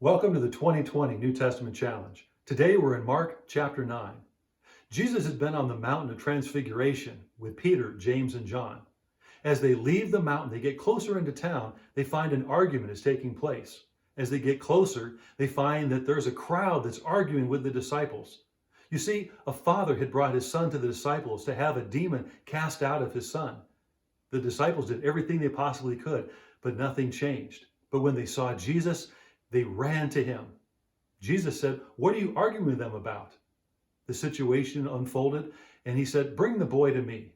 Welcome to the 2020 New Testament Challenge. Today we're in Mark chapter 9. Jesus has been on the mountain of transfiguration with Peter, James, and John. As they leave the mountain, they get closer into town, they find an argument is taking place. As they get closer, they find that there's a crowd that's arguing with the disciples. You see, a father had brought his son to the disciples to have a demon cast out of his son. The disciples did everything they possibly could, but nothing changed. But when they saw Jesus, they ran to him. Jesus said, "What are you arguing with them about?" The situation unfolded, and he said, "Bring the boy to me."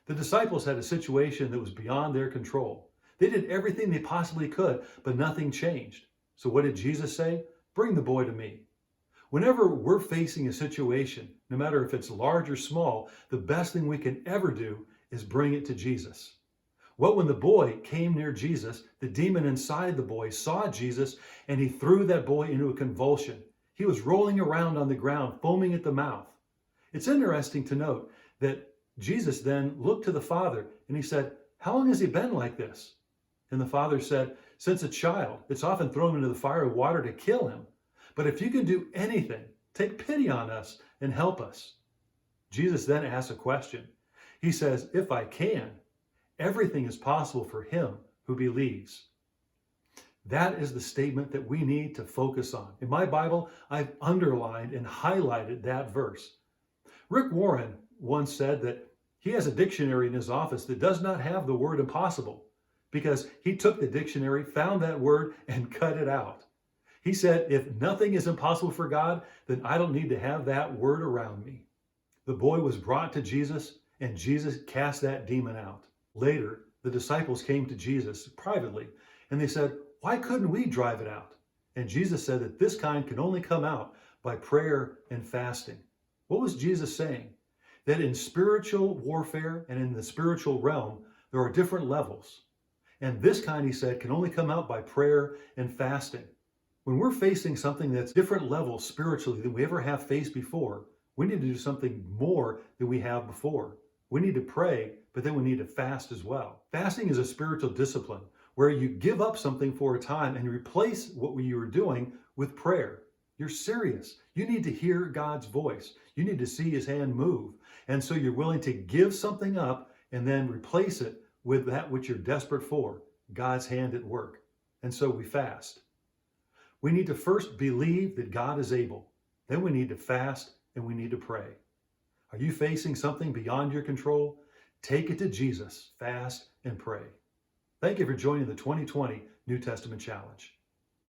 The disciples had a situation that was beyond their control. They did everything they possibly could, but nothing changed. So what did Jesus say? Bring the boy to me. Whenever we're facing a situation, no matter if it's large or small, the best thing we can ever do is bring it to Jesus. Well, when the boy came near Jesus, the demon inside the boy saw Jesus and he threw that boy into a convulsion. He was rolling around on the ground, foaming at the mouth. It's interesting to note that Jesus then looked to the father and he said, "How long has he been like this?" And the father said, "Since a child. It's often thrown into the fire and water to kill him. But if you can do anything, take pity on us and help us." Jesus then asks a question. He says, "If I can, everything is possible for him who believes." That is the statement that we need to focus on. In my Bible, I've underlined and highlighted that verse. Rick Warren once said that he has a dictionary in his office that does not have the word impossible because he took the dictionary, found that word, and cut it out. He said, "If nothing is impossible for God, then I don't need to have that word around me." The boy was brought to Jesus, and Jesus cast that demon out. Later, the disciples came to Jesus privately, and they said, "Why couldn't we drive it out?" And Jesus said that this kind can only come out by prayer and fasting. What was Jesus saying? That in spiritual warfare and in the spiritual realm, there are different levels. And this kind, he said, can only come out by prayer and fasting. When we're facing something that's different levels spiritually than we ever have faced before, we need to do something more than we have before. We need to pray, but then we need to fast as well. Fasting is a spiritual discipline where you give up something for a time and replace what you were doing with prayer. You're serious. You need to hear God's voice. You need to see his hand move. And so you're willing to give something up and then replace it with that which you're desperate for, God's hand at work. And so we fast. We need to first believe that God is able. Then we need to fast and we need to pray. Are you facing something beyond your control? Take it to Jesus, fast and pray. Thank you for joining the 2020 New Testament Challenge.